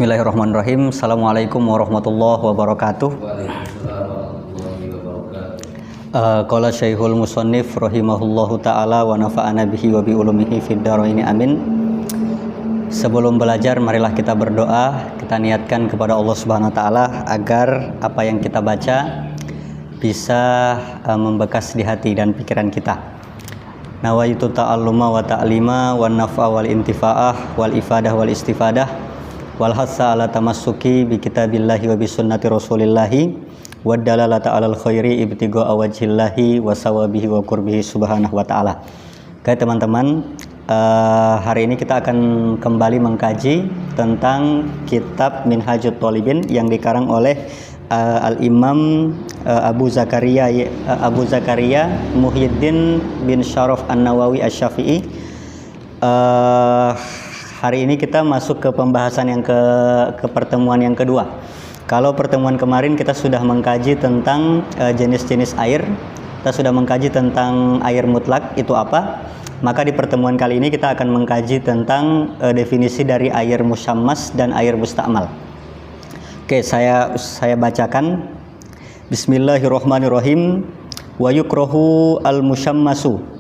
Bismillahirrahmanirrahim. Assalamualaikum warahmatullahi wabarakatuh. Qala Syekhul Musannif rahimahullahu taala wa nafa'ana bihi wa bi ulumihi fid dharain amin. Sebelum belajar, marilah kita berdoa. Kita niatkan kepada Allah Subhanahu wa taala agar apa yang kita baca bisa membekas di hati dan pikiran kita. Nawaitu ta'alluma wa ta'lima wa naf'a wal intifa'ah wal ifadah wal istifadah wal hassa ala tamassuki bi kitabillahi wa bi sunnati rasulillahi wa dalalata alal khairi ibtigha'a wajhillahi wa sawabihi wa qurbihi subhanahu wa ta'ala. Oke teman-teman, hari ini kita akan kembali mengkaji tentang kitab Minhajut Thalibin yang dikarang oleh Al-Imam Abu Zakaria Muhyiddin bin Syaraf An-Nawawi Asy-Syafi'i. Hari ini kita masuk ke pembahasan yang ke pertemuan yang kedua. Kalau pertemuan kemarin kita sudah mengkaji tentang jenis-jenis air, kita sudah mengkaji tentang air mutlak itu apa. Maka di pertemuan kali ini kita akan mengkaji tentang definisi dari air musyammas dan air musta'mal. Oke, saya bacakan. Bismillahirrahmanirrahim. Wa yukrahu al-musyammasu.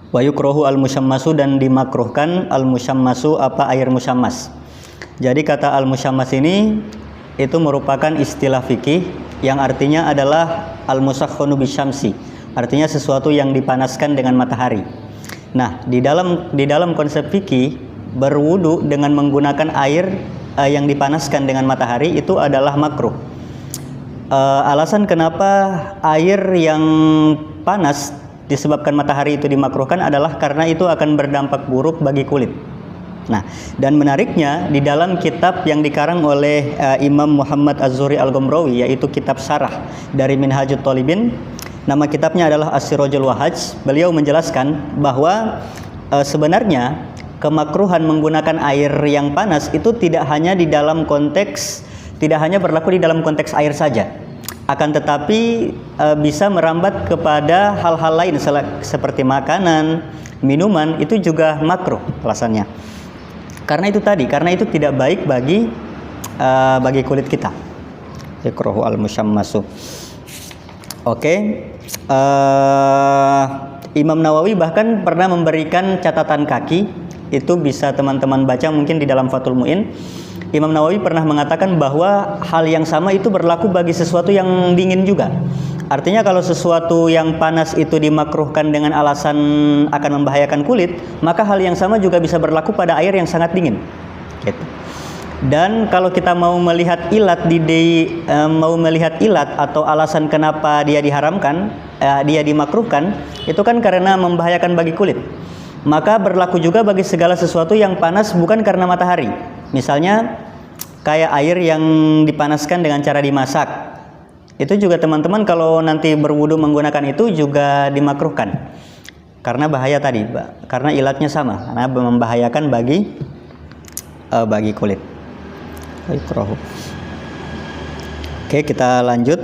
Wa yukrahu al-musyammasu, dan dimakruhkan al-musyammasu, apa air musyammas. Jadi kata al-musyammas ini itu merupakan istilah fikih yang artinya adalah al-musakhkhanu bisyamsi. Artinya sesuatu yang dipanaskan dengan matahari. Nah, di dalam konsep fikih, berwudu dengan menggunakan air yang dipanaskan dengan matahari itu adalah makruh. Alasan kenapa air yang panas disebabkan matahari itu dimakruhkan adalah karena itu akan berdampak buruk bagi kulit. Nah, dan menariknya di dalam kitab yang dikarang oleh Imam Muhammad Az-Zuhri Al-Gomrawi, yaitu kitab syarah dari Minhajut Thalibin, nama kitabnya adalah As-Sirajul Wahhaj. Beliau menjelaskan bahwa sebenarnya kemakruhan menggunakan air yang panas itu tidak hanya berlaku di dalam konteks air saja. Akan tetapi bisa merambat kepada hal-hal lain seperti makanan, minuman, itu juga makruh alasannya. Karena itu tidak baik bagi kulit kita. Ikrahu al-musyammasu. Oke. Imam Nawawi bahkan pernah memberikan catatan kaki, itu bisa teman-teman baca mungkin di dalam Fathul Mu'in. Imam Nawawi pernah mengatakan bahwa hal yang sama itu berlaku bagi sesuatu yang dingin juga. Artinya kalau sesuatu yang panas itu dimakruhkan dengan alasan akan membahayakan kulit, maka hal yang sama juga bisa berlaku pada air yang sangat dingin. Gitu. Dan kalau kita mau melihat ilat atau alasan kenapa dia diharamkan, dia dimakruhkan, itu kan karena membahayakan bagi kulit. Maka berlaku juga bagi segala sesuatu yang panas bukan karena matahari. Misalnya kayak air yang dipanaskan dengan cara dimasak. Itu juga teman-teman kalau nanti berwudu menggunakan itu juga dimakruhkan. Karena bahaya tadi, karena ilatnya sama, karena membahayakan bagi kulit. Oke, kita lanjut.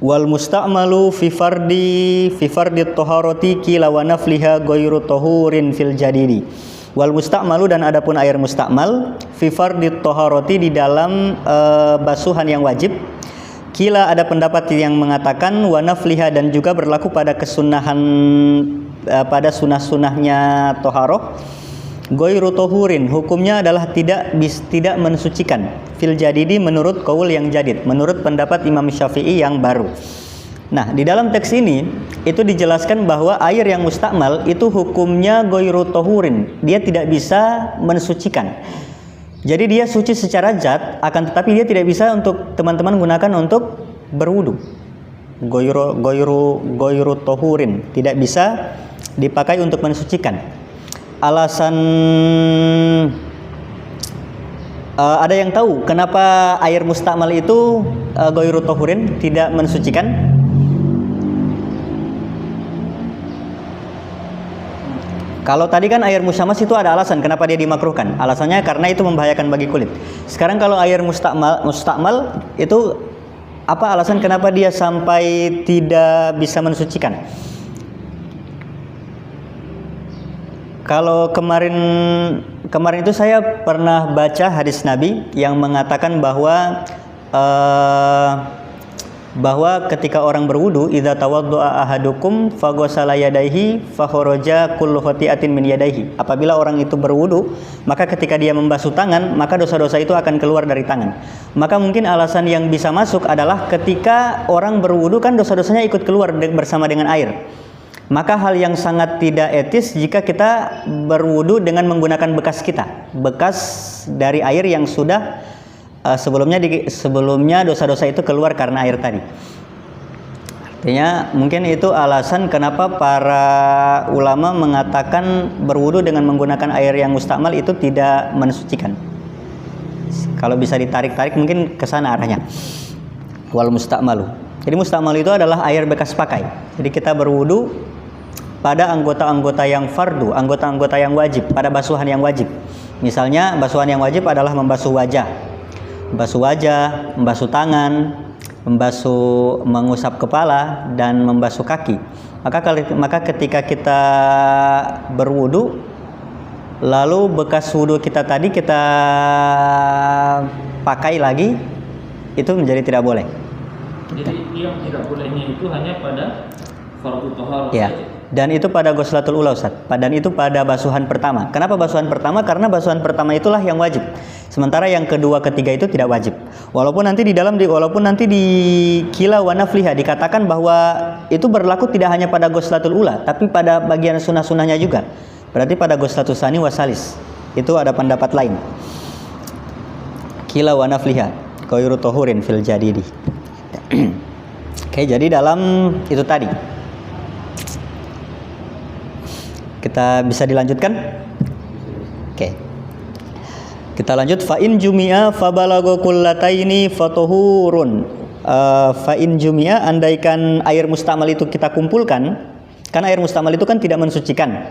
Wal musta'malu fi fardi taharati kila wa nafliha ghairu tahurin fil jadidi. Wal musta'malu, dan adapun air musta'mal fi fardi taharati, di dalam basuhan yang wajib. Kila, ada pendapat yang mengatakan wa nafliha, dan juga berlaku pada kesunahan, pada sunah-sunahnya taharah. Ghairu tahurin, hukumnya adalah tidak mensucikan. Fil jadidi, menurut qaul yang jadid, menurut pendapat Imam Syafi'i yang baru. Nah, di dalam teks ini itu dijelaskan bahwa air yang mustakmal itu hukumnya ghairu tahurin, dia tidak bisa mensucikan. Jadi dia suci secara zat, akan tetapi dia tidak bisa untuk teman-teman gunakan untuk berwudu. Ghairu tahurin, tidak bisa dipakai untuk mensucikan. Alasan ada yang tahu kenapa air mustakmal itu ghairu tahurin, tidak mensucikan? Kalau tadi kan air musyammas itu ada alasan kenapa dia dimakruhkan. Alasannya karena itu membahayakan bagi kulit. Sekarang kalau air mustakmal itu apa alasan kenapa dia sampai tidak bisa mensucikan? Kalau kemarin itu saya pernah baca hadis Nabi yang mengatakan bahwa ketika orang berwudu, idza tawaddo'a ahadukum faghasala yadayhi fakharaja kullu khati'atin min yadayhi. Apabila orang itu berwudu, maka ketika dia membasuh tangan, maka dosa-dosa itu akan keluar dari tangan. Maka mungkin alasan yang bisa masuk adalah ketika orang berwudu kan dosa-dosanya ikut keluar bersama dengan air. Maka hal yang sangat tidak etis jika kita berwudu dengan menggunakan bekas kita, bekas dari air yang sudah sebelumnya dosa-dosa itu keluar karena air tadi. Artinya mungkin itu alasan kenapa para ulama mengatakan berwudu dengan menggunakan air yang mustakmal itu tidak mensucikan. Kalau bisa ditarik-tarik mungkin ke sana arahnya. Wal mustakmalu. Jadi mustakmal itu adalah air bekas pakai. Jadi kita berwudu pada anggota-anggota yang fardu, anggota-anggota yang wajib, pada basuhan yang wajib. Misalnya basuhan yang wajib adalah membasuh wajah, membasuh tangan, mengusap kepala, dan membasuh kaki. Maka ketika kita berwudu, lalu bekas wudu kita tadi kita pakai lagi, itu menjadi tidak boleh. Jadi yang tidak bolehnya itu hanya pada fardu thaharah ya. saja. Dan itu pada ghuslatul ula, Ustaz. Dan itu pada basuhan pertama. Kenapa basuhan pertama? Karena basuhan pertama itulah yang wajib. Sementara yang kedua, ketiga itu tidak wajib. Walaupun nanti di kila wa nafliha dikatakan bahwa itu berlaku tidak hanya pada ghuslatul ula, tapi pada bagian sunah-sunahnya juga. Berarti pada ghuslatul tsani wasalis. Itu ada pendapat lain. Kila wa nafliha ghairu tahurin fil jadidi. Oke, jadi dalam itu tadi. Kita bisa dilanjutkan? Oke. Kita lanjut. Fa in jumi'a fa balagha kullataini fatuhurun. Fa in jumi'a, andaikan air mustamal itu kita kumpulkan, karena air mustamal itu kan tidak mensucikan.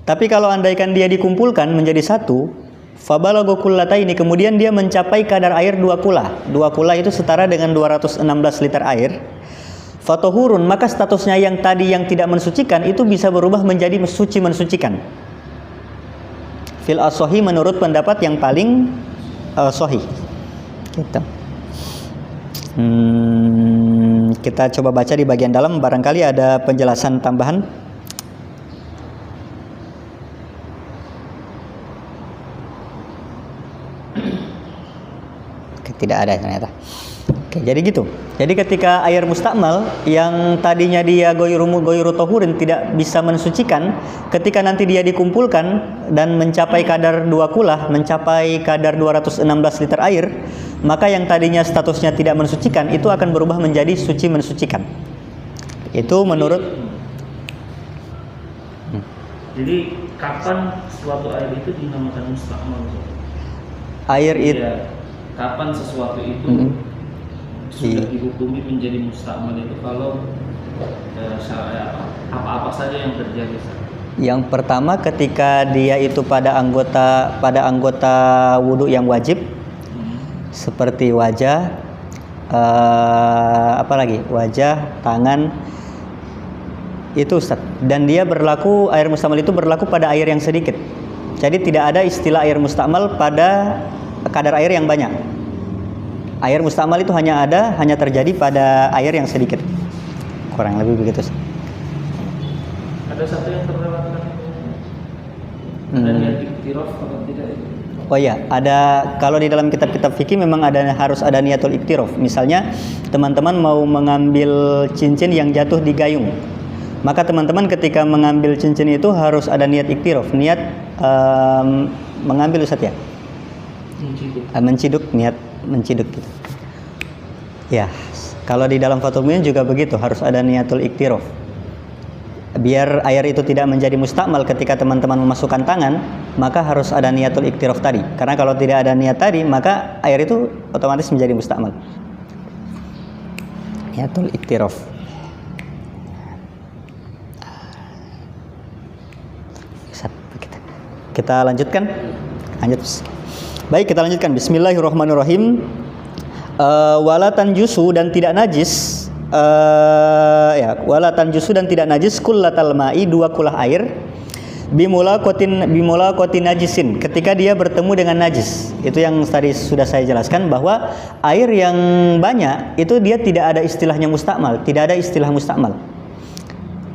Tapi kalau andaikan dia dikumpulkan menjadi satu, fa balagha kullataini, kemudian dia mencapai kadar air 2 kula. 2 kula itu setara dengan 216 liter air. Fatuhurun, maka statusnya yang tadi yang tidak mensucikan itu bisa berubah menjadi suci mensucikan. Fil as-sahih, menurut pendapat yang paling sahih. Kita coba baca di bagian dalam, barangkali ada penjelasan tambahan. Tidak ada ternyata. Oke, jadi gitu. Jadi ketika air mustakmal yang tadinya dia goyru tohurin tidak bisa mensucikan, ketika nanti dia dikumpulkan dan mencapai kadar 2 kulah, mencapai kadar 216 liter air, maka yang tadinya statusnya tidak mensucikan itu akan berubah menjadi suci mensucikan. Itu menurut. Jadi kapan suatu air itu dinamakan mustakmal? Air itu. Kapan sesuatu itu sudah dihukumi menjadi mustakmal itu kalau apa-apa saja yang terjadi? Yang pertama ketika dia itu pada anggota wudu yang wajib, seperti wajah, apalagi wajah, tangan, itu Ustaz. Dan dia berlaku, air mustakmal itu berlaku pada air yang sedikit. Jadi tidak ada istilah air mustakmal pada kadar air yang banyak. Air mustakmal itu hanya terjadi pada air yang sedikit. Kurang lebih begitu. Ada satu yang terlewatkan. Ada niat iktiraf atau tidak? Oh iya, ada. Kalau di dalam kitab-kitab fikih memang harus ada niatul iktiraf. Misalnya teman-teman mau mengambil cincin yang jatuh di gayung, maka teman-teman ketika mengambil cincin itu harus ada niat iktiraf, niat mengambil, Ustaz ya. Menciduk, niat menciduk gitu. Ya, kalau di dalam Fathul Muin juga begitu, harus ada niatul iktiraf. Biar air itu tidak menjadi mustakmal ketika teman-teman memasukkan tangan, maka harus ada niatul iktiraf tadi. Karena kalau tidak ada niat tadi, maka air itu otomatis menjadi mustakmal. Niatul iktiraf. Kita lanjutkan. Baik, kita lanjutkan. Bismillahirrahmanirrahim. Wala tanjusu, dan tidak najis. Wala tanjusu, dan tidak najis kullatal ma'i, 2 kulah air. bimulaqatin najisin, ketika dia bertemu dengan najis. Itu yang tadi sudah saya jelaskan, bahwa air yang banyak itu dia tidak ada istilahnya mustakmal, tidak ada istilah mustakmal.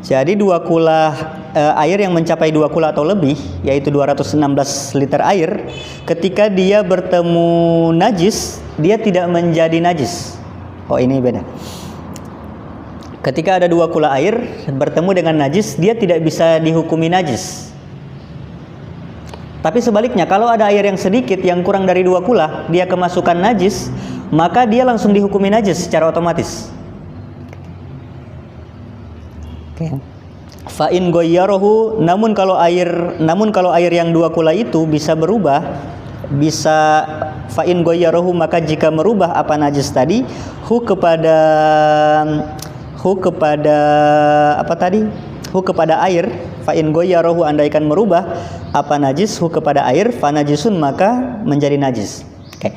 Jadi 2 kula air yang mencapai 2 kula atau lebih, yaitu 216 liter air, ketika dia bertemu najis, dia tidak menjadi najis. Oh, ini beda. Ketika ada 2 kula air bertemu dengan najis, dia tidak bisa dihukumi najis. Tapi sebaliknya, kalau ada air yang sedikit, yang kurang dari 2 kula, dia kemasukan najis, maka dia langsung dihukumi najis secara otomatis. Fa in ghayyarahu, namun kalau air yang 2 kula itu bisa berubah, bisa fa in ghayyarahu, maka jika merubah apa najis tadi, hu kepada air, fa in ghayyarahu, andaikan merubah apa najis, hu kepada air, fa najisun, maka menjadi najis. Oke.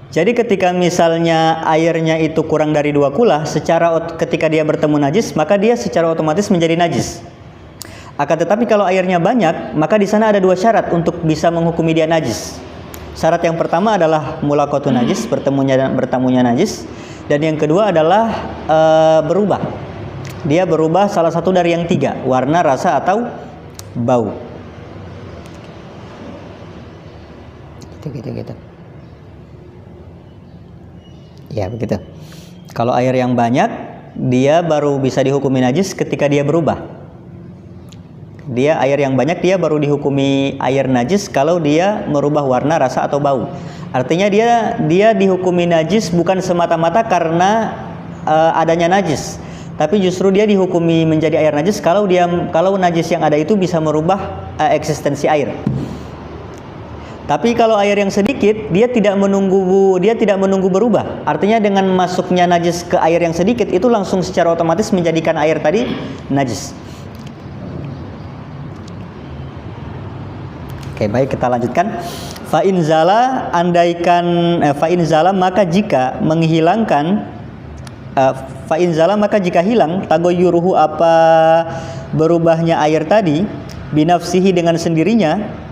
Jadi ketika misalnya airnya itu kurang dari 2 kula, ketika dia bertemu najis, maka dia secara otomatis menjadi najis. Akan tetapi kalau airnya banyak, maka di sana ada 2 syarat untuk bisa menghukumi dia najis. Syarat yang pertama adalah mulaqatun najis, bertemunya najis, dan yang kedua adalah berubah. Dia berubah salah satu dari yang 3, warna, rasa, atau bau. Gitu. Ya, begitu. Kalau air yang banyak, dia baru bisa dihukumi najis ketika dia berubah. Air yang banyak dia baru dihukumi air najis kalau dia merubah warna, rasa, atau bau. Artinya dia dihukumi najis bukan semata-mata karena adanya najis, tapi justru dia dihukumi menjadi air najis kalau najis yang ada itu bisa merubah eksistensi air. Tapi kalau air yang sedikit, dia tidak menunggu berubah. Artinya dengan masuknya najis ke air yang sedikit, itu langsung secara otomatis menjadikan air tadi najis. Oke, baik, kita lanjutkan. Fa in zala, maka jika menghilangkan, fa in zala, maka jika hilang, tagoyuruhu, apa berubahnya air tadi, binafsihi, dengan sendirinya,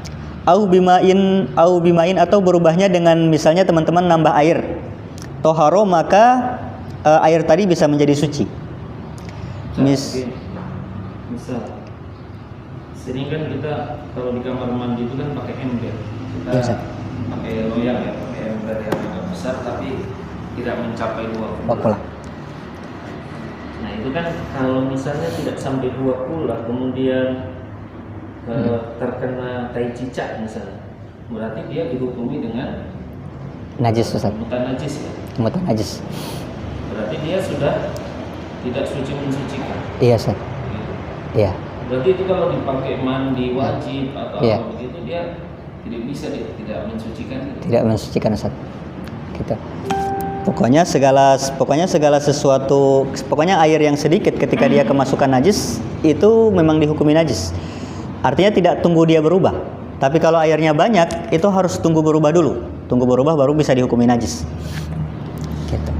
au bimain, atau berubahnya dengan misalnya teman-teman nambah air, toharo, maka air tadi bisa menjadi suci. Misal sering kan kita kalau di kamar mandi itu kan pakai ember, kita pakai loyang ya, pakai ember yang agak besar tapi tidak mencapai 2 kula. Nah itu kan kalau misalnya tidak sampai 2 kula, kemudian terkena tai cicak misalnya, berarti dia dihukumi dengan najis, Ustaz. mutan najis ya. Mutan najis. Berarti dia sudah tidak suci mensucikan. Iya, Ustaz. Iya. Berarti itu kalau dipakai mandi wajib atau apa begitu, dia tidak bisa, tidak mensucikan. Tidak mensucikan, Ustaz. Gitu. Pokoknya segala sesuatu, pokoknya air yang sedikit ketika dia kemasukan najis itu memang dihukumi najis. Artinya tidak tunggu dia berubah. Tapi kalau airnya banyak, itu harus tunggu berubah dulu. Tunggu berubah baru bisa dihukumi najis. Gitu.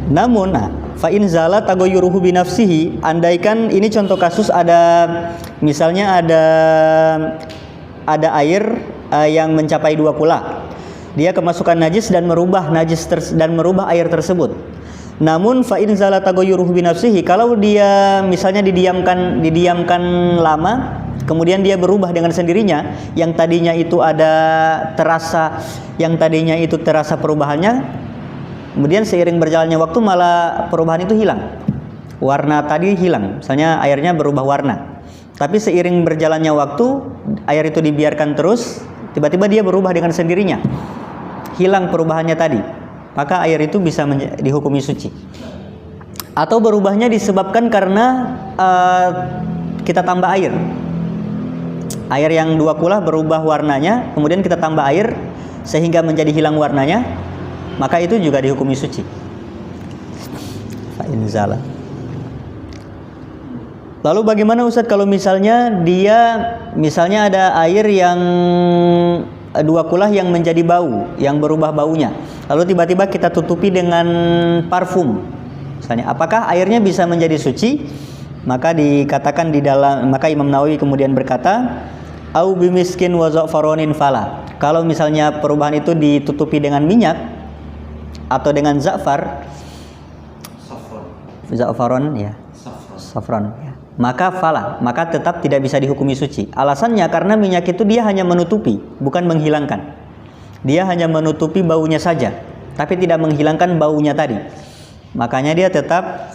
Namun, fa in zala tagoyuruhu binafsihi, andaikan ini contoh kasus misalnya ada air yang mencapai 2 kula. Dia kemasukan najis dan merubah air tersebut. Namun fa in zala tagoyuruhu binafsihi, kalau dia misalnya didiamkan lama, kemudian dia berubah dengan sendirinya, yang tadinya itu terasa perubahannya, kemudian seiring berjalannya waktu malah perubahan itu hilang. Warna tadi hilang, misalnya airnya berubah warna. Tapi seiring berjalannya waktu, air itu dibiarkan terus, tiba-tiba dia berubah dengan sendirinya. Hilang perubahannya tadi. Maka air itu bisa dihukumi suci. Atau berubahnya disebabkan karena kita tambah air. Air yang 2 kula berubah warnanya, kemudian kita tambah air sehingga menjadi hilang warnanya, maka itu juga dihukumi suci. Fa in zala. Lalu bagaimana Ustaz kalau misalnya ada air yang 2 kula yang menjadi bau, yang berubah baunya, lalu tiba-tiba kita tutupi dengan parfum misalnya, apakah airnya bisa menjadi suci Maka dikatakan maka Imam Nawawi kemudian berkata, au bimiskin wa za'faronin fala. Kalau misalnya perubahan itu ditutupi dengan minyak atau dengan za'far, za'faron ya, safron ya, maka fala, maka tetap tidak bisa dihukumi suci. Alasannya karena minyak itu dia hanya menutupi, bukan menghilangkan. Dia hanya menutupi baunya saja, tapi tidak menghilangkan baunya tadi. Makanya dia tetap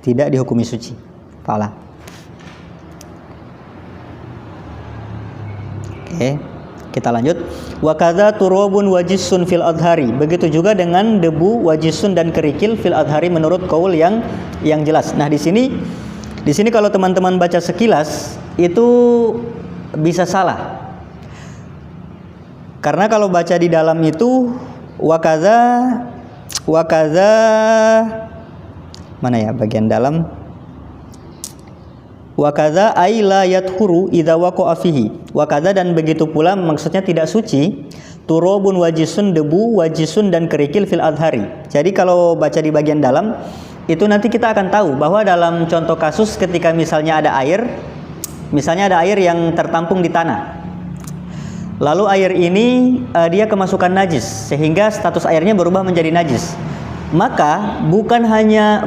tidak dihukumi suci. Fala. Oke, kita lanjut. Wa kadza turabun wajisun fil adhari. Begitu juga dengan debu, wajisun dan kerikil fil adhari menurut qaul yang jelas. Nah, di sini kalau teman-teman baca sekilas itu bisa salah. Karena kalau baca di dalam itu wa kadza mana ya bagian dalam? Wa kadza ay la yathuru idza waqa'a fihi. Wa kadza dan begitu pula maksudnya tidak suci turabun wajisun, debu, wajisun dan kerikil fil adhari. Jadi kalau baca di bagian dalam itu nanti kita akan tahu bahwa dalam contoh kasus ketika misalnya ada air yang tertampung di tanah. Lalu air ini dia kemasukan najis sehingga status airnya berubah menjadi najis. Maka bukan hanya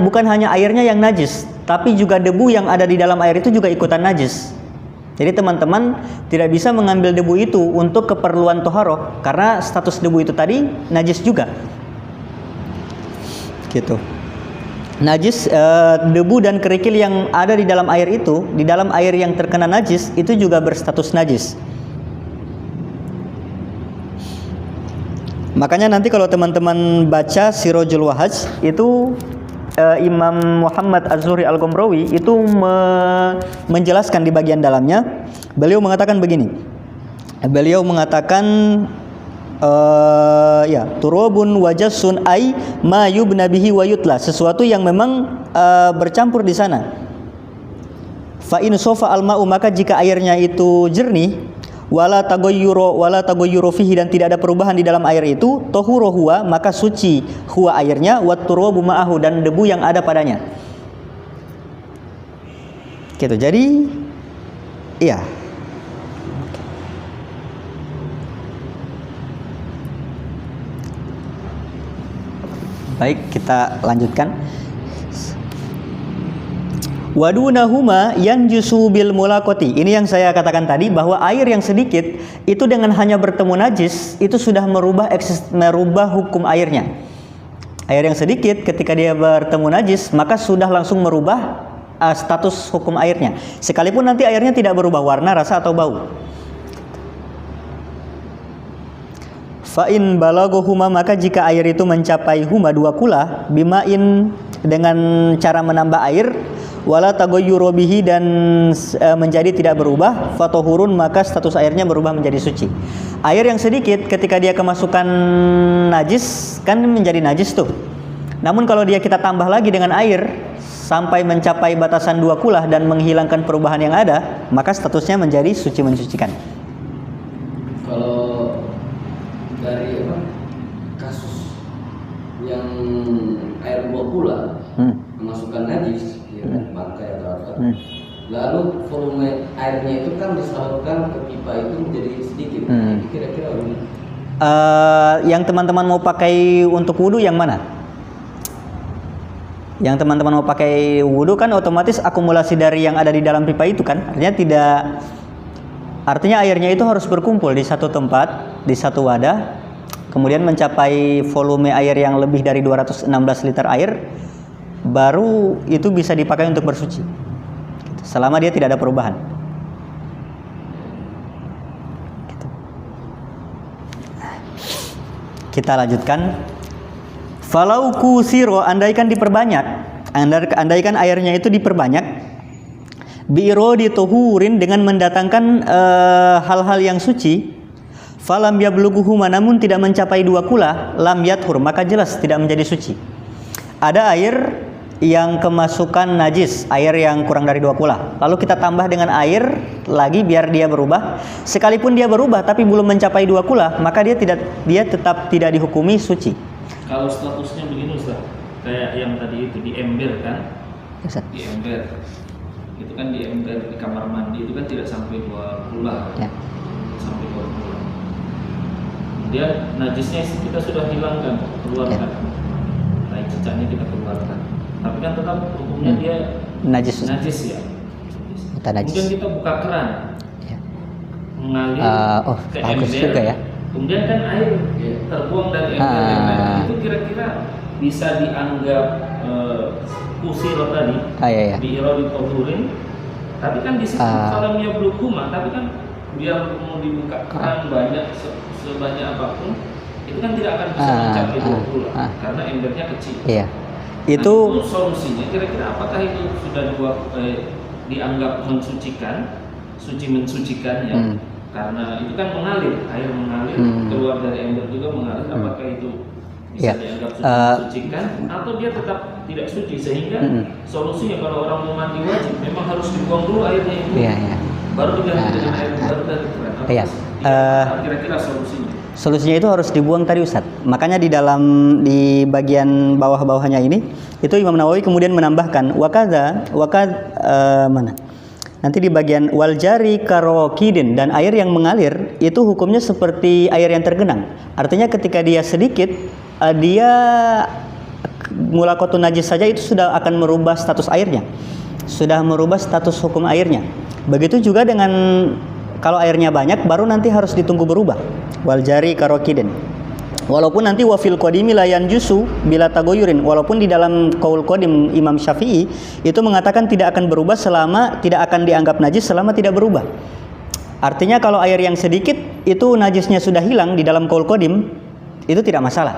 airnya yang najis, tapi juga debu yang ada di dalam air itu juga ikutan najis. Jadi teman-teman tidak bisa mengambil debu itu untuk keperluan toharoh karena status debu itu tadi najis juga. Gitu. Najis, debu dan kerikil yang ada di dalam air itu, di dalam air yang terkena najis itu juga berstatus najis. Makanya nanti kalau teman-teman baca Sirajul Wahhaj itu Imam Muhammad Az-Zuhri Al-Gomrawi itu menjelaskan di bagian dalamnya. Beliau mengatakan begini. Beliau mengatakan turabun wajasun ay ma yubna bihi wa yutla, sesuatu yang memang bercampur di sana. Fa in sofa al-ma'u, maka jika airnya itu jernih, wala taghayyuru fihi, dan tidak ada perubahan di dalam air itu, tahuru huwa, maka suci huwa airnya, wat turabu ma'ahu, dan debu yang ada padanya. Gitu. Jadi iya. Baik, kita lanjutkan. Wadunahuma yanjusu bil mulaqati. Ini yang saya katakan tadi bahwa air yang sedikit itu dengan hanya bertemu najis itu sudah merubah hukum airnya. Air yang sedikit ketika dia bertemu najis maka sudah langsung merubah status hukum airnya. Sekalipun nanti airnya tidak berubah warna, rasa atau bau. Fa in balaghuma, maka jika air itu mencapai huma 2 kula bimain dengan cara menambah air, wala taghayyuru bihi, dan menjadi tidak berubah, fatahurun, maka status airnya berubah menjadi suci. Air yang sedikit ketika dia kemasukan najis kan menjadi najis tuh. Namun kalau kita tambah lagi dengan air sampai mencapai batasan 2 kulah dan menghilangkan perubahan yang ada, maka statusnya menjadi suci mensucikan. Kalau dari kasus yang air 2 kula memasukkan najis, bangkai atau apa, lalu volume airnya itu kan disalurkan ke pipa itu menjadi sedikit. Jadi kira-kira yang teman-teman mau pakai untuk wudhu yang mana? Yang teman-teman mau pakai wudhu kan otomatis akumulasi dari yang ada di dalam pipa itu kan, artinya airnya itu harus berkumpul di satu tempat, di satu wadah, kemudian mencapai volume air yang lebih dari 216 liter air, baru itu bisa dipakai untuk bersuci, selama dia tidak ada perubahan. Kita lanjutkan. Falau kusiro, andaikan diperbanyak, andaikan airnya itu diperbanyak, bi'iro dituhurin, dengan mendatangkan hal-hal yang suci, falam yablughuhuma, namun tidak mencapai 2 kula, lam yathur, maka jelas tidak menjadi suci. Ada air yang kemasukan najis, air yang kurang dari 2 kula, lalu kita tambah dengan air lagi biar dia berubah. Sekalipun dia berubah tapi belum mencapai 2 kula, maka dia tetap tidak dihukumi suci. Kalau statusnya begini Ustaz, kayak yang tadi itu di ember kan? Ustaz. Di ember. itu kan di ember di kamar mandi itu kan tidak sampai 2 kula, sampai 2 kula. Kemudian najisnya kita sudah hilangkan, keluarkan, nah cicaknya kita keluarkan, tapi kan tetap hukumnya dia najis ya. najis. Kemudian kita buka keran, mengalir ke bagus ember, juga ya. kemudian kan air terbuang dari ember, itu kira-kira bisa dianggap kusiro tadi, diirodi tapi kan di situ kalamnya belum kuma, tapi kan biar mau dibuka keran banyak sebanyak apapun, itu kan tidak akan bisa mencapai 20 karena embernya kecil. Iya. Nah, Itu solusinya kira-kira apakah itu sudah dianggap mensucikan, mensucikannya? Karena itu kan mengalir, air mengalir keluar dari ember juga mengalir, apakah itu bisa dianggap mensucikan atau dia tetap tidak suci, sehingga solusinya kalau orang mau mandi wajib memang harus dibuang dulu airnya itu, baru diganti dengan air baru dari keran. Kira-kira solusinya itu harus dibuang tadi Ustaz. Makanya di bagian bawah-bawahnya ini itu Imam Nawawi kemudian menambahkan mana? Nanti di bagian wal jari karokidin, dan air yang mengalir itu hukumnya seperti air yang tergenang. Artinya ketika dia sedikit dia mulaqatun najis saja itu sudah akan merubah status airnya. Sudah merubah status hukum airnya. Begitu juga dengan kalau airnya banyak baru nanti harus ditunggu berubah. Wal jari karokidin. Walaupun nanti wafil qadimi layan jusu bila tagoyurin, walaupun di dalam qaul qadim Imam Syafi'i itu mengatakan tidak akan berubah selama tidak akan dianggap najis selama tidak berubah. Artinya kalau air yang sedikit itu najisnya sudah hilang di dalam qaul qadim itu tidak masalah.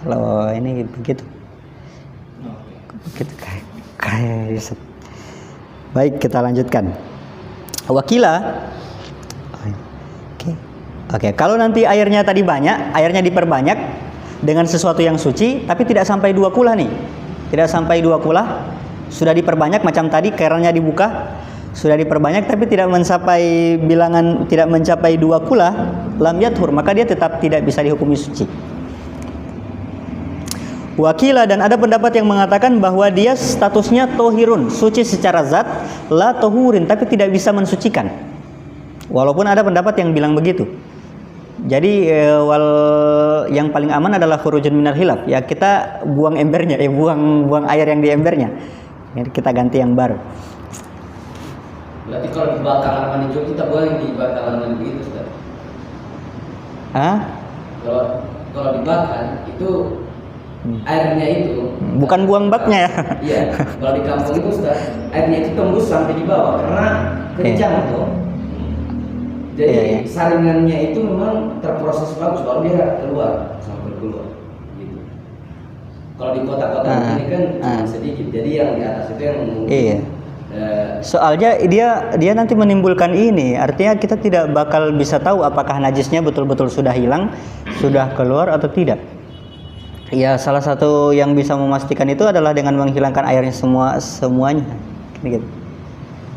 Kalau ini begitu. Begitu kayak baik, kita lanjutkan. Wakila. Oke, kalau nanti airnya tadi banyak, airnya diperbanyak dengan sesuatu yang suci, tapi tidak sampai 2 kula nih. Tidak sampai 2 kula, sudah diperbanyak macam tadi, kerannya dibuka, sudah diperbanyak tapi tidak mencapai bilangan, tidak mencapai 2 kula, lam yathur, maka dia tetap tidak bisa dihukumi suci. Wakila, dan ada pendapat yang mengatakan bahwa dia statusnya tohirun, suci secara zat, la tohurin, tapi tidak bisa mensucikan. Walaupun ada pendapat yang bilang begitu. Jadi yang paling aman adalah khurujun minal khilaf. Ya kita buang embernya, buang air yang di embernya. Kita ganti yang baru. Berarti kalau dibakar kamar mandi juga kita buang yang dibakar kamar mandi begitu, Ustaz? Kalau dibakar itu airnya itu bukan buang baknya ya. Iya, kalau di kampung itu Ustaz, airnya itu tembus sampai di bawah karena kencang tuh. Jadi saringannya itu memang terproses bagus, baru dia keluar sampai keluar gitu. Kalau di kota-kota ini kan cuma sedikit, jadi yang di atas itu yang soalnya dia nanti menimbulkan ini, artinya kita tidak bakal bisa tahu apakah najisnya betul-betul sudah hilang, sudah keluar atau tidak. Ya, salah satu yang bisa memastikan itu adalah dengan menghilangkan airnya semuanya. Gitu.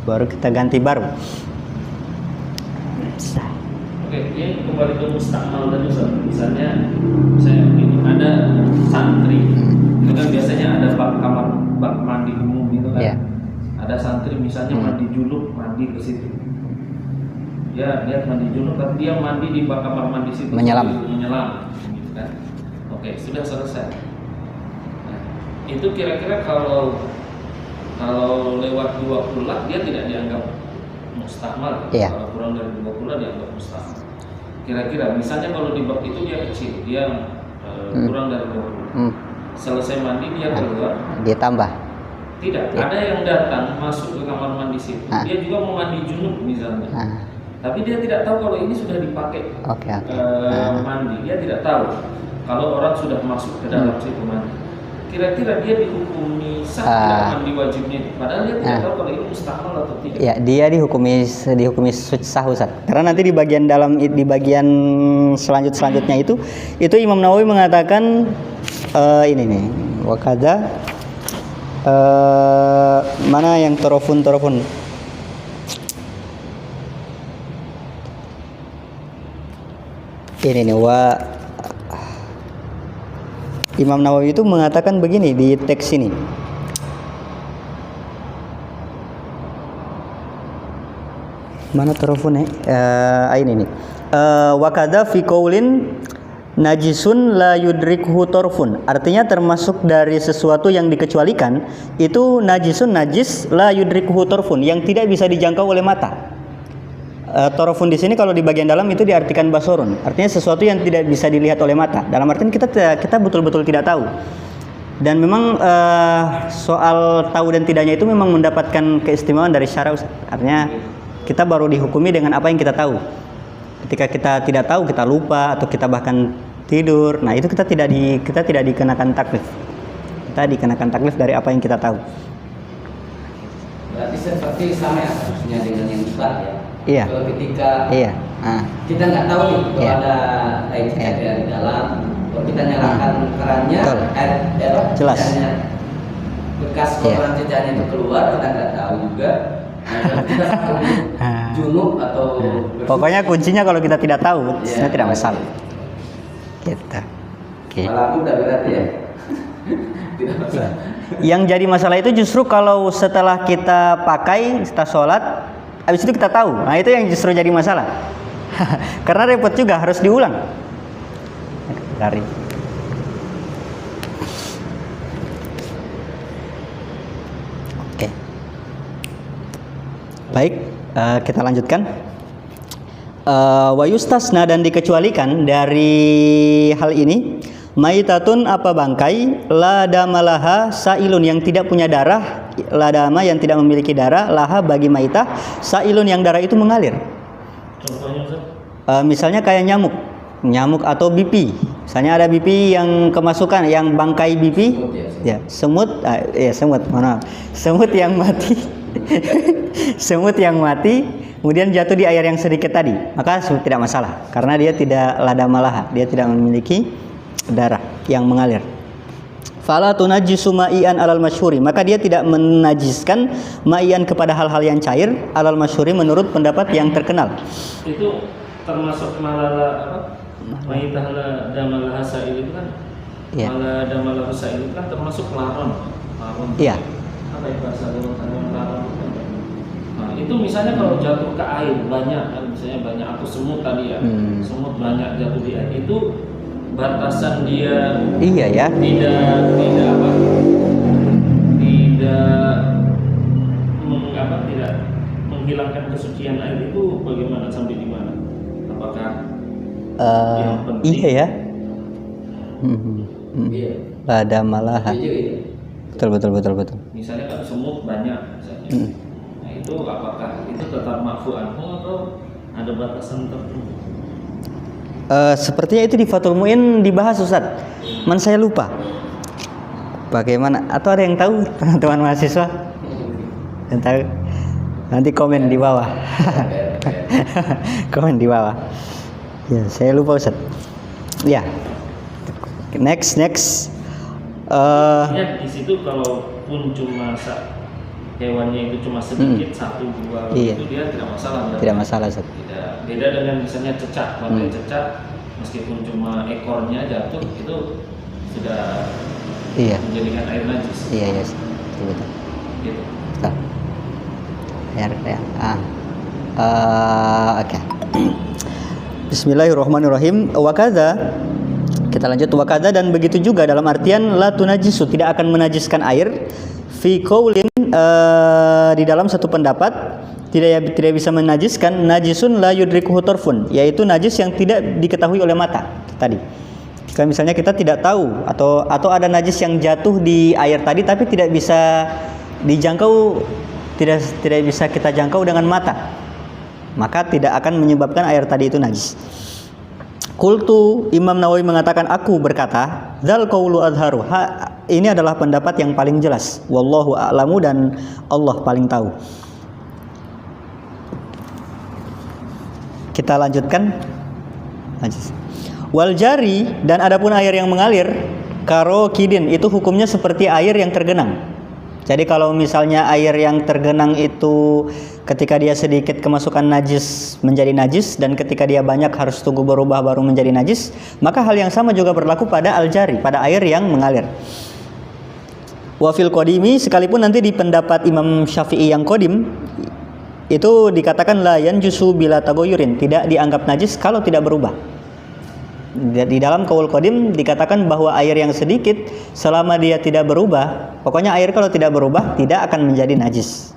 Baru kita ganti baru. Oke, ini kembali ke mustakmal tadi, misalnya ini ada santri, itu kan biasanya ada bak mandi umum gitu kan. Yeah. Ada santri misalnya mandi junub, mandi ke situ. Dia mandi junub, tapi dia mandi di bak kamar mandi situ. Menyelam, gitu kan. Oke, sudah selesai. Nah, itu kira-kira kalau lewat 2 kula dia tidak dianggap mustahmal. Kalau kurang dari 2 kula dianggap mustahmal. Kira-kira misalnya kalau di bak itu dia kecil, dia kurang dari 2 kula. Selesai mandi dia keluar. Dia tambah. Tidak, ada yang datang masuk ke kamar mandi situ. Dia juga mau mandi junub misalnya. Tapi dia tidak tahu kalau ini sudah dipakai mandi. Dia tidak tahu kalau orang sudah masuk ke dalam situ mandi. Kira-kira dia dihukumi sah tidak mandi wajibnya, padahal dia tidak tahu kalau ini mustahmal atau tidak. Ya, dia dihukumi sah, Ustaz. Karena nanti di bagian selanjutnya itu Imam Nawawi mengatakan ini nih, wakada mana yang torofun. Ini nih Imam Nawawi itu mengatakan begini di teks ini. Mana tarafun ini nih. Wa kadza fi qaulin najisun la yudrikhu torfun. Artinya termasuk dari sesuatu yang dikecualikan itu najisun najis la yudrikhu torfun, yang tidak bisa dijangkau oleh mata. Torfun di sini kalau di bagian dalam itu diartikan basorun, artinya sesuatu yang tidak bisa dilihat oleh mata. Dalam artian kita betul-betul tidak tahu. Dan memang soal tahu dan tidaknya itu memang mendapatkan keistimewaan dari syara. Artinya kita baru dihukumi dengan apa yang kita tahu. Ketika kita tidak tahu, kita lupa atau kita bahkan tidur, nah itu kita tidak dikenakan taklif. Kita dikenakan taklif dari apa yang kita tahu. Berarti seperti sama ya harusnya dengan yang isbat ya. Iya. Kalau ketika kita nggak tahu nih kalau ada air cicak di dalam, kalau kita nyalakan kerannya, jelas. Bekas kotoran cicaknya itu keluar, kita nggak tahu juga. Kita junub atau pokoknya kuncinya kalau kita tidak tahu, sebenarnya tidak masalah. Kita. Malah udah berarti ya. Tidak masalah. Yang jadi masalah itu justru kalau setelah kita pakai, setelah sholat, habis itu kita tahu. Nah itu yang justru jadi masalah. Karena repot juga, harus diulang. Dari. Oke. Baik, kita lanjutkan. Wa yustasna, dan dikecualikan dari hal ini maitatun apa bangkai, la damalaha sailun yang tidak punya darah, la dama yang tidak memiliki darah, laha bagi maitah, sailun yang darah itu mengalir. Contohnya Ustaz? Misalnya kayak nyamuk atau BP. Misalnya ada BP yang kemasukan, yang bangkai BP, semut mana? Semut yang mati. Semut yang mati kemudian jatuh di air yang sedikit tadi, maka tidak masalah karena dia tidak lada malaha, dia tidak memiliki darah yang mengalir. Fala tunajjisu ma'ian alal masyhuri, maka dia tidak menajiskan ma'ian kepada hal-hal yang cair alal masyhuri menurut pendapat yang terkenal. Itu termasuk malala apa? Maitah la damalaha sa'il itu kan? Iya. Mala damalaha sa'il itu kan termasuk laron. Iya. Apa itu bahasa laron? Nah, itu misalnya kalau jatuh ke air banyak kan, misalnya banyak atau semut tadi ya, semut banyak jatuh di air, itu batasan dia ya tidak menghilangkan kesucian air itu bagaimana, sampai di mana? Apakah yang penting? Iya ya. Lada malaha. Betul. Misalnya kan semut banyak misalnya. Itu apakah itu tetap ma'fu anhu atau ada batasan tertentu? Sepertinya itu di Fathul Mu'in dibahas Ustaz. Saya lupa. Bagaimana? Atau ada yang tahu teman-teman mahasiswa? Yang tahu? Nanti komen di bawah. Komen di bawah. Ya, saya lupa Ustaz. Ya. Next. Ya, di situ kalaupun cuma hewannya itu cuma sedikit, 1-2 itu dia tidak masalah. Tidak masalah, Ustaz. Tidak, beda dengan misalnya cecak. Kalau cecak meskipun cuma ekornya jatuh itu sudah menjadikan air najis. Iya, betul. Gitu. Oke. Bismillahirrahmanirrahim. Wakadza, kita lanjut. Wakadza, dan begitu juga dalam artian la tunajisu, tidak akan menajiskan air. Fi qaulin, di dalam satu pendapat tidak bisa menajiskan, najisun la yudrikuhu torfun, yaitu najis yang tidak diketahui oleh mata tadi. Jika misalnya kita tidak tahu atau ada najis yang jatuh di air tadi tapi tidak bisa dijangkau, tidak bisa kita jangkau dengan mata, maka tidak akan menyebabkan air tadi itu najis. Qultu, Imam Nawawi mengatakan, aku berkata, dzal qaulu azharu, ini adalah pendapat yang paling jelas, wallahu a'lamu, dan Allah paling tahu. Kita lanjutkan. Wal jari, dan adapun air yang mengalir, karo kidin, itu hukumnya seperti air yang tergenang. Jadi kalau misalnya air yang tergenang itu ketika dia sedikit kemasukan najis menjadi najis, dan ketika dia banyak harus tunggu berubah baru menjadi najis, maka hal yang sama juga berlaku pada al-jari, pada air yang mengalir. Wa fil qadimi, sekalipun nanti di pendapat Imam Syafi'i yang qadim, itu dikatakan la yanjusu bila tagoyurin, tidak dianggap najis kalau tidak berubah. Di dalam Qaul Qadim dikatakan bahwa air yang sedikit selama dia tidak berubah, pokoknya air kalau tidak berubah tidak akan menjadi najis.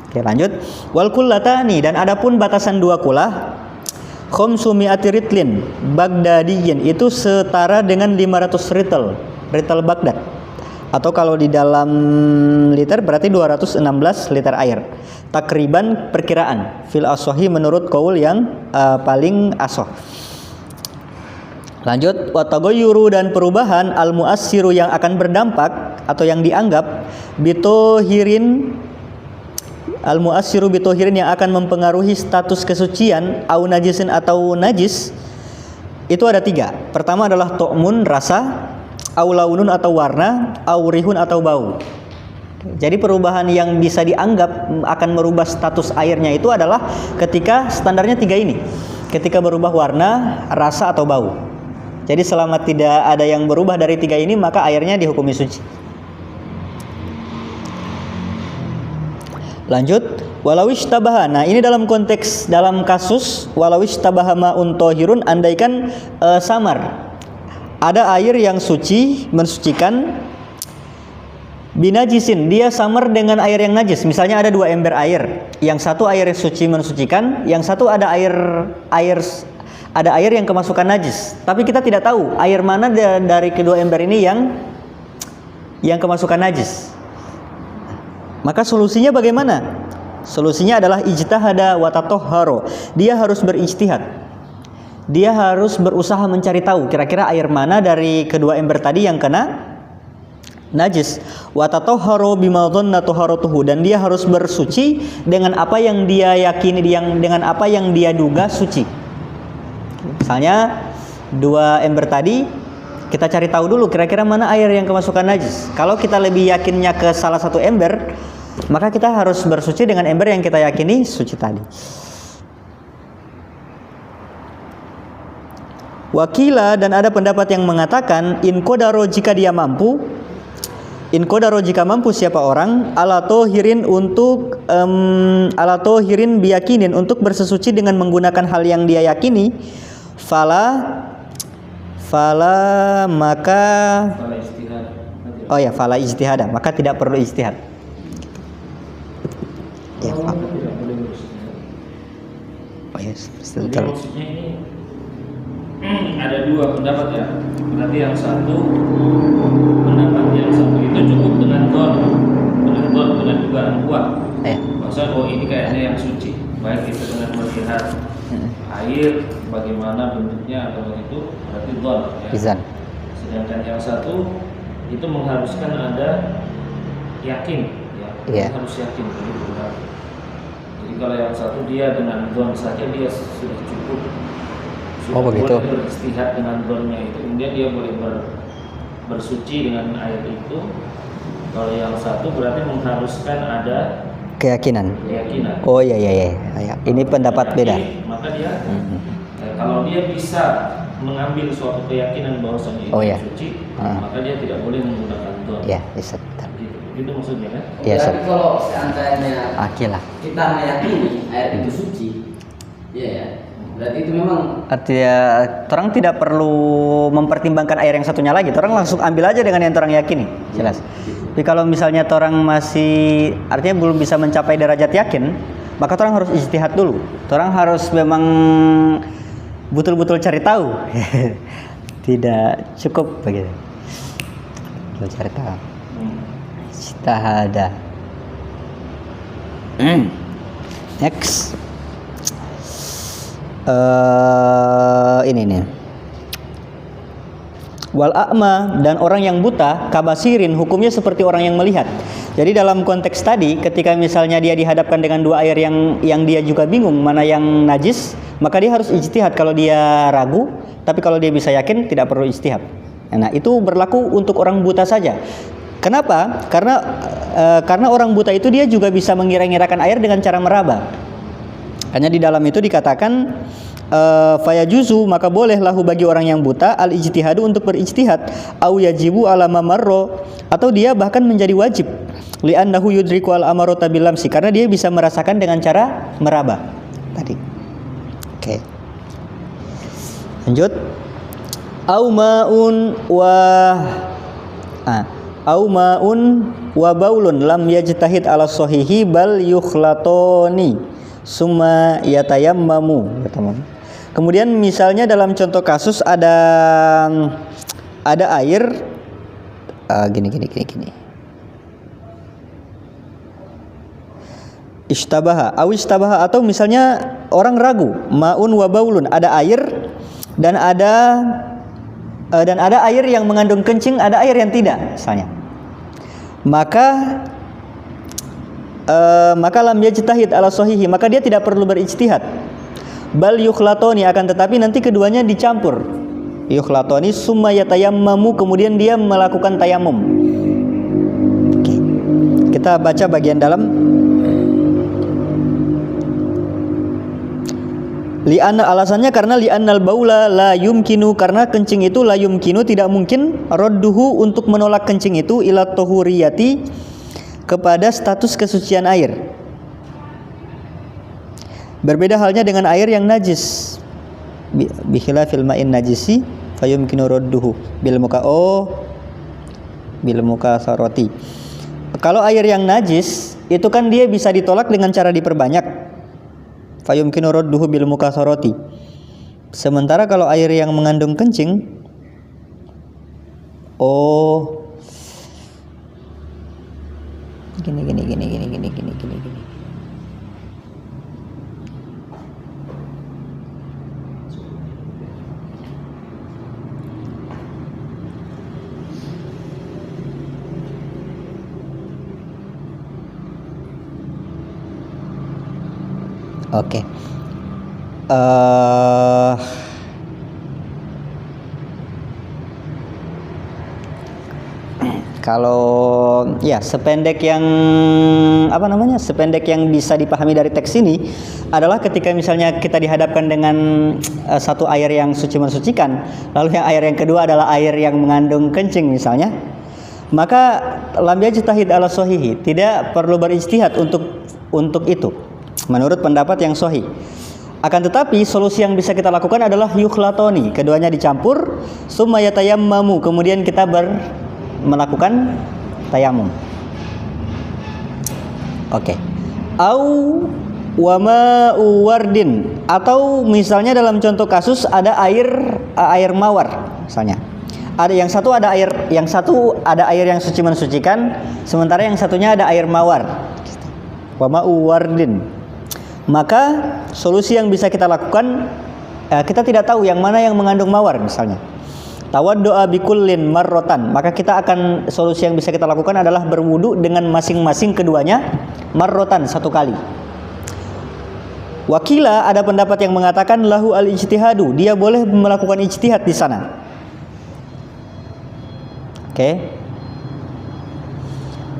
Oke, lanjut. Wal kullatani, dan adapun batasan 2 kulah, khomsumi'ati ritlin Baghdadiyin, itu setara dengan 500 ritel Baghdad. Atau kalau di dalam liter berarti 216 liter air. Takriban perkiraan fil asohi menurut qaul yang paling asoh. Lanjut, watagoyuru, dan perubahan al muassiru yang akan berdampak atau yang dianggap bitohirin al muassiru bitohirin yang akan mempengaruhi status kesucian au najisin atau najis, itu ada 3. Pertama adalah to'mun, rasa, au launun atau warna, au rihun atau bau. Jadi perubahan yang bisa dianggap akan merubah status airnya itu adalah ketika standarnya 3 ini. Ketika berubah warna, rasa atau bau. Jadi selama tidak ada yang berubah dari 3 ini, maka airnya dihukumi suci. Lanjut, walau ishtabaha. Nah, ini dalam kasus walau ishtabaha ma'un thahirun, andaikan samar. Ada air yang suci, mensucikan, binajisin, dia samar dengan air yang najis. Misalnya ada 2 ember air, yang satu air suci mensucikan, yang satu ada air yang kemasukan najis. Tapi kita tidak tahu air mana dari kedua ember ini yang kemasukan najis. Maka solusinya bagaimana? Solusinya adalah ijtihada wa tatahhara. Dia harus berijtihad. Dia harus berusaha mencari tahu kira-kira air mana dari kedua ember tadi yang kena najis. Wa tatahharu bima dhanna taharatuhu, dan dia harus bersuci dengan apa yang dia yakini, dengan apa yang dia duga suci. Misalnya 2 ember tadi, kita cari tahu dulu kira-kira mana air yang kemasukan najis. Kalau kita lebih yakinnya ke salah satu ember, maka kita harus bersuci dengan ember yang kita yakini suci tadi. Wakila, dan ada pendapat yang mengatakan in qadaro, jika dia mampu, in qadaro, jika mampu siapa orang, ala tohirin biyakinin, untuk bersesuci dengan menggunakan hal yang dia yakini, fala maka fala ijtihad, maka tidak perlu ijtihad. Ya, Pak. Jadi maksudnya ini ada 2 pendapat ya. Berarti yang satu itu cukup dengan dengan dugaan kuat. Maksudnya ini kayaknya yang suci. Baik itu dengan melihat air bagaimana bentuknya atau begitu, berarti dhon ya. Sedangkan yang satu itu mengharuskan ada yakin ya. Harus yakin begitu kan. Jadi kalau yang satu dia dengan dhon saja dia sudah cukup. Begitu. Boleh beristihad dengan dhonnya itu, kemudian dia boleh bersuci dengan air itu. Kalau yang satu berarti mengharuskan ada keyakinan. Oh iya. Ini pendapat beda. Maka dia kalau dia bisa mengambil suatu keyakinan bahwasanya itu suci, maka dia tidak boleh menggunakan dhon. Iya, bisa. Gitu maksudnya kan? Iya. Tapi kalau seandainya kita meyakini air itu suci, ya. Berarti itu memang artinya orang tidak perlu mempertimbangkan air yang satunya lagi. Orang langsung ambil aja dengan yang orang yakini. Jelas. Tapi kalau misalnya orang masih artinya belum bisa mencapai derajat yakin, maka orang harus ijtihad dulu. Orang harus memang betul-betul cari tahu. Tidak cukup begitu. Cari tahu. Ijtihada. Next. Ini nih. Wal a'ma, dan orang yang buta, kabasirin, hukumnya seperti orang yang melihat. Jadi dalam konteks tadi, ketika misalnya dia dihadapkan dengan 2 air yang dia juga bingung mana yang najis, maka dia harus ijtihad kalau dia ragu. Tapi kalau dia bisa yakin, tidak perlu ijtihad. Nah, itu berlaku untuk orang buta saja. Kenapa? Karena orang buta itu dia juga bisa mengira-ngirakan air dengan cara meraba. Hanya di dalam itu dikatakan fayajuzu, maka boleh lahu bagi orang yang buta al ijtihadu, untuk berijtihad, au yajibu ala mamarro, atau dia bahkan menjadi wajib Li'annahu yudriku al-amarata bil lamsi, karena dia bisa merasakan dengan cara meraba tadi. Oke. Lanjut. Au ma'un wa baulun lam yajtahid ala sahihi bal yukhlatoni summa yatayammamu. Kemudian misalnya dalam contoh kasus ada air gini. Ishtabaha atau misalnya orang ragu, ma'un wa baulun, ada air dan ada air yang mengandung kencing, ada air yang tidak misalnya. Maka lam yajtahid ala sahihi, maka dia tidak perlu berijtihad. Bal yukhlatoni, akan tetapi nanti keduanya dicampur. Yukhlatoni summa yatayammamu, kemudian dia melakukan tayamum. Oke. Kita baca bagian dalam. Li'anna, alasannya karena li'annal baula la yumkinu, karena kencing itu la yumkinu, tidak mungkin radduhu, untuk menolak kencing itu ila tahuriyati, kepada status kesucian air. Berbeda halnya dengan air yang najis. Bikhilafil ma'in najisi fayumkinu radduhu bil mukasarati. Kalau air yang najis itu kan dia bisa ditolak dengan cara diperbanyak. Fayumkinu radduhu bil mukasarati. Sementara kalau air yang mengandung kencing, gini. Oke. Kalau ya sependek yang bisa dipahami dari teks ini adalah ketika misalnya kita dihadapkan dengan satu air yang suci mensucikan, lalu yang air yang kedua adalah air yang mengandung kencing misalnya, maka lam yajtahid ala sahihi, tidak perlu berijtihad untuk itu menurut pendapat yang sahih. Akan tetapi solusi yang bisa kita lakukan adalah yukhlatoni, keduanya dicampur, summa yatayammamu, kemudian kita melakukan tayamum. Oke. Au wa ma'u wardin, atau misalnya dalam contoh kasus ada air mawar misalnya. Yang satu ada air yang suci mensucikan, sementara yang satunya ada air mawar. Wa ma'u wardin. Maka solusi yang bisa kita lakukan, kita tidak tahu yang mana yang mengandung mawar misalnya. Tawaddu'a bikullin marrotan, maka solusi yang bisa kita lakukan adalah berwudu dengan masing-masing keduanya marrotan, satu kali. Wakila, ada pendapat yang mengatakan lahu al-ijtihadu, dia boleh melakukan ijtihad di sana. Oke.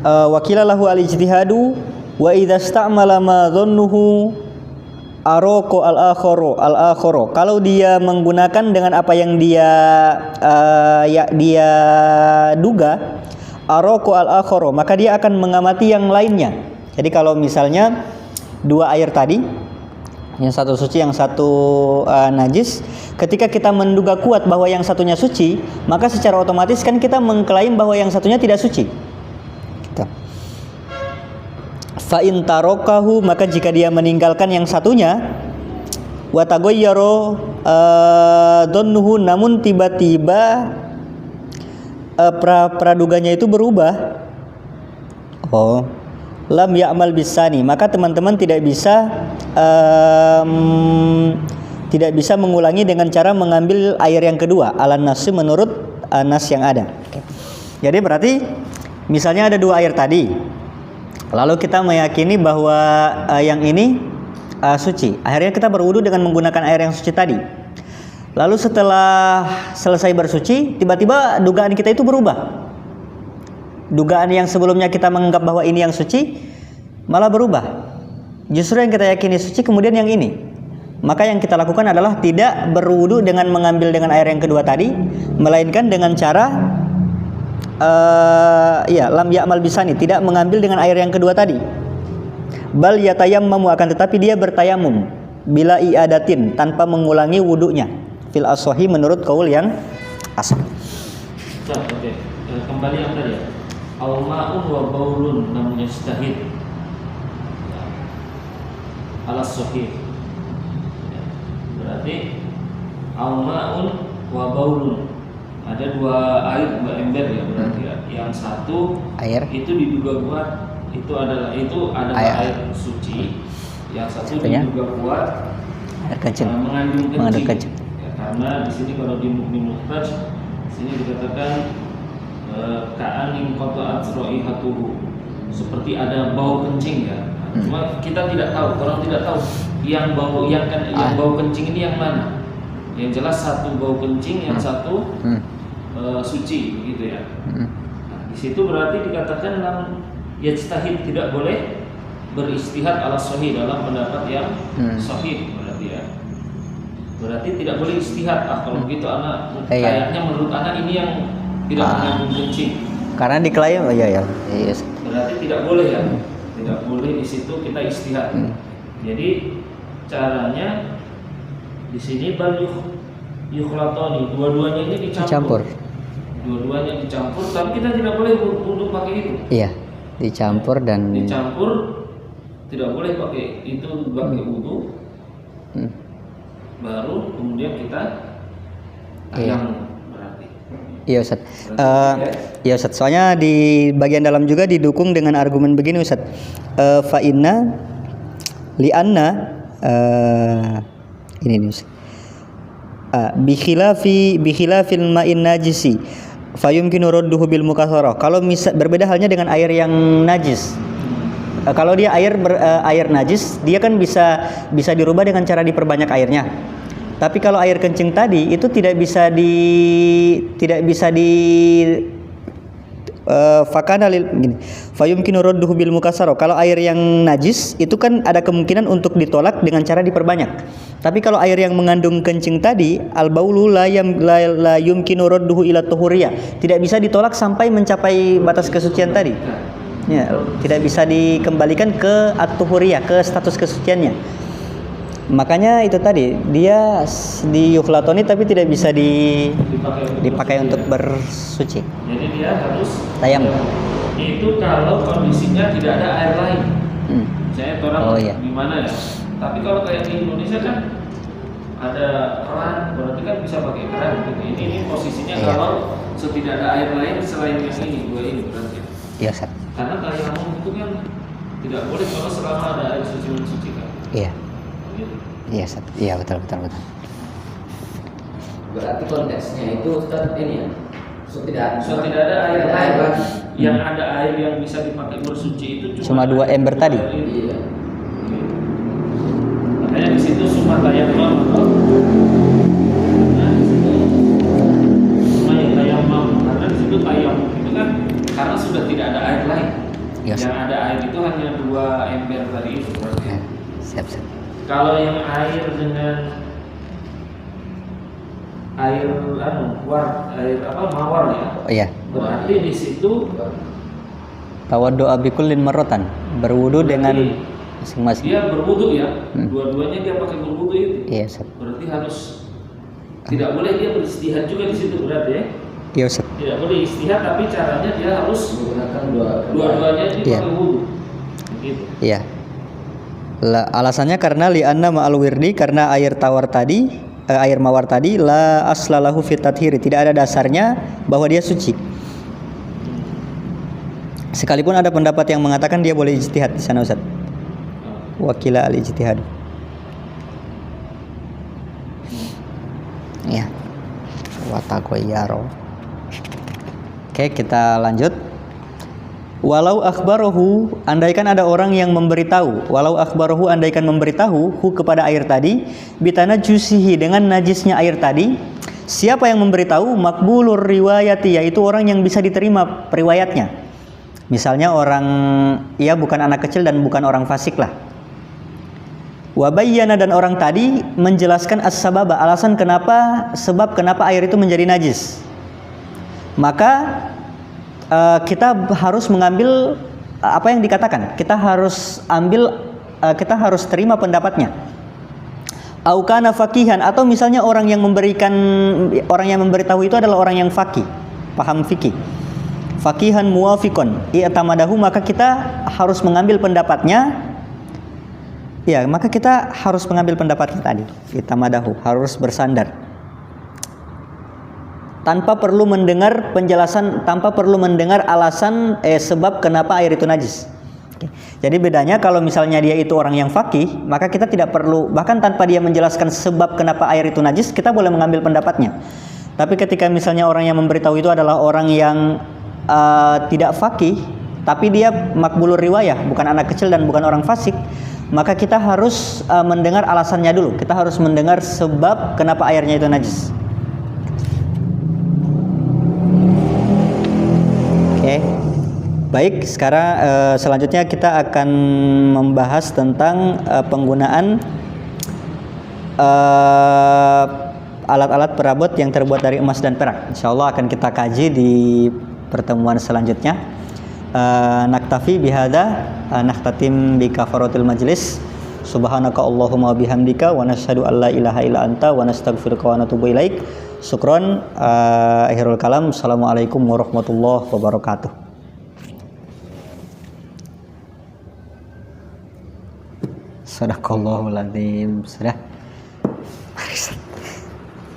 Wakila lahu al-ijtihadu wa idza sta'mala ma dhannuhu aroko al-akhoro. Kalau dia menggunakan dengan apa yang dia duga, aroko al-akhoro, maka dia akan mengamati yang lainnya. Jadi kalau misalnya dua air tadi, yang satu suci, yang satu najis, ketika kita menduga kuat bahwa yang satunya suci, maka secara otomatis kan kita mengklaim bahwa yang satunya tidak suci. Fa in tarokahu, maka jika dia meninggalkan yang satunya, wa taghayyara dhannuhu, namun tiba-tiba praduganya itu berubah, lam ya'mal bisani, maka teman-teman tidak bisa mengulangi dengan cara mengambil air yang kedua ala nasi, menurut nas yang ada. Jadi berarti misalnya ada dua air tadi, lalu kita meyakini bahwa yang ini suci. Akhirnya kita berwudu dengan menggunakan air yang suci tadi. Lalu setelah selesai bersuci, tiba-tiba dugaan kita itu berubah. Dugaan yang sebelumnya kita menganggap bahwa ini yang suci, malah berubah. Justru yang kita yakini suci, kemudian yang ini. Maka yang kita lakukan adalah tidak berwudu dengan mengambil dengan air yang kedua tadi, melainkan dengan cara lam ya'mal bisani, tidak mengambil dengan air yang kedua tadi. Bal yatayammamu, akan tetapi dia bertayamum bila i'adatin, tanpa mengulangi wudunya. Fil as-sahih, menurut kaul yang asah. Oke. Kembali yang tadi ya. Al-ma'un wa baulun namanya yastahid. Al-sahih. Berarti al-ma'un wa baulun. Ada dua air, dua ember ya berarti ya. Yang satu Air. itu diduga kuat itu adalah air suci. Yang satu Satunya? diduga kuat Air kencing. mengandung Mengandung kencing. kencing. Ya, karena di sini kalau di Muhtaj sini dikatakan ka'anin qata'at raihatuhu, seperti ada bau kencing ya. Cuma kita tidak tahu, orang tidak tahu yang bau kencing ini yang mana. Yang jelas satu bau kencing, yang satu suci begitu ya. Nah, di situ berarti dikatakan lam yajtahid, tidak boleh beristihad ala sahih, dalam pendapat yang sahih berarti ya. Berarti tidak boleh istihad. Kalau begitu anak kayaknya menurut anak ini yang tidak mengandung kencing. Karena diklaim yes. Berarti tidak boleh ya. Tidak boleh di situ kita istihad. Jadi caranya di sini bal yukhlatani, dua-duanya ini dicampur. Dua-duanya dicampur, tapi kita tidak boleh untuk pakai itu. Iya, dicampur dan dicampur, tidak boleh pakai itu pakai wudu. Baru kemudian kita tayamum berarti. Iya Ustaz. Iya Ustaz. Soalnya di bagian dalam juga didukung dengan argumen begini Ustaz. Fa inna li anna ini nih Ustaz. Bi khilafil ma'in najisi fayumkinu radduhu bil mukatharah. Kalau berbeda halnya dengan air yang najis. Kalau dia air najis, dia kan bisa dirubah dengan cara diperbanyak airnya. Tapi kalau air kencing tadi itu tidak bisa di fakana lil gini. Fayumkinu radduhu bil mukassarah. Kalau air yang najis itu kan ada kemungkinan untuk ditolak dengan cara diperbanyak. Tapi kalau air yang mengandung kencing tadi, al baulu la yumkinu radduhu ila tuhuriyah, tidak bisa ditolak sampai mencapai batas kesucian tadi. Ya, tidak bisa dikembalikan ke at-tuhuriyah, ke status kesuciannya. Makanya itu tadi dia di yukhlatoni tapi tidak bisa dipakai untuk bersuci. Jadi dia harus tayamum. Itu kalau kondisinya tidak ada air lain. Saya orang gimana ya? Tapi kalau kayak di Indonesia kan ada keran, berarti kan bisa pakai keran. Ini posisinya kalau tidak ada air lain selain yang ini, dua ini berarti. Iya, Ustaz. Karena tayamum itu kan tidak boleh kalau selama ada air suci mensucikan. Iya. Iya, Ustaz. Iya, betul. Berarti konteksnya itu Ustaz ini ya. Tidak ada air lain lagi. Yang ada air yang bisa dipakai bersuci itu cuma dua ember tadi. Iya. Makanya di situ cuma tayamum. Nah, di situ cuma yang tayamum. Karena di situ tayamum itu kan karena sudah tidak ada air lain. Yes. Yang ada air itu hanya dua ember tadi itu berarti. Siap. Kalau yang air dengan air mawar ya. Oh, iya. Berarti di situ Tawaddu abikullin marratan, berwudu dengan masing-masing. Dia berwudu ya. Dua-duanya dia pakai berwudu itu. Iya, Ustaz. Berarti harus tidak boleh dia beristihad juga di situ berarti ya. Iya, Ustaz. Tidak boleh istihad tapi caranya dia harus menggunakan dua-duanya dia pakai wudu. Begitu. Iya. Alasannya karena li'anna ma'al wirdi, karena air mawar tadi la aslalahu fit tathiri, tidak ada dasarnya bahwa dia suci. Sekalipun ada pendapat yang mengatakan dia boleh ijtihad di sana Ustaz. Wakila al ijtihad. Ya. Wa taqayyaro. Oke, kita lanjut. Walau akhbarahu, andaikan ada orang yang memberitahu, andaikan memberitahu kepada air tadi, bitana jusihi, dengan najisnya air tadi. Siapa yang memberitahu? Makbulur riwayati, yaitu orang yang bisa diterima riwayatnya. Misalnya orang, bukan anak kecil dan bukan orang fasik lah. Wabayyana, dan orang tadi menjelaskan as-sababa, alasan kenapa air itu menjadi najis. Maka kita harus mengambil apa yang dikatakan. Kita harus terima pendapatnya. Au kana faqihan, atau misalnya orang yang memberitahu itu adalah orang yang faqih, paham fikih. Faqihan muwafiqon i'tamadahu, maka kita harus mengambil pendapatnya. Ya, maka kita harus mengambil pendapatnya tadi. I'tamadahu, harus bersandar. Tanpa perlu mendengar penjelasan, tanpa perlu mendengar alasan sebab kenapa air itu najis. Jadi bedanya kalau misalnya dia itu orang yang faqih, maka kita tidak perlu, bahkan tanpa dia menjelaskan sebab kenapa air itu najis, kita boleh mengambil pendapatnya. Tapi ketika misalnya orang yang memberitahu itu adalah orang yang tidak faqih, tapi dia makbulur riwayah, bukan anak kecil dan bukan orang fasik, maka kita harus mendengar alasannya dulu. Kita harus mendengar sebab kenapa airnya itu najis. Oke. Baik, sekarang selanjutnya kita akan membahas tentang penggunaan alat-alat perabot yang terbuat dari emas dan perak. Insya Allah akan kita kaji di pertemuan selanjutnya. Naktafi bihada, naktatim bi kafaratil majlis. Subhanaka Allahumma bihamdika wa nashhadu an la ilaha illa anta wa nastaghfiruka wa natubu ilaik. Syukron. Akhirul kalam. Assalamualaikum warahmatullahi wabarakatuh. Sadaqallahul azim. Sudah.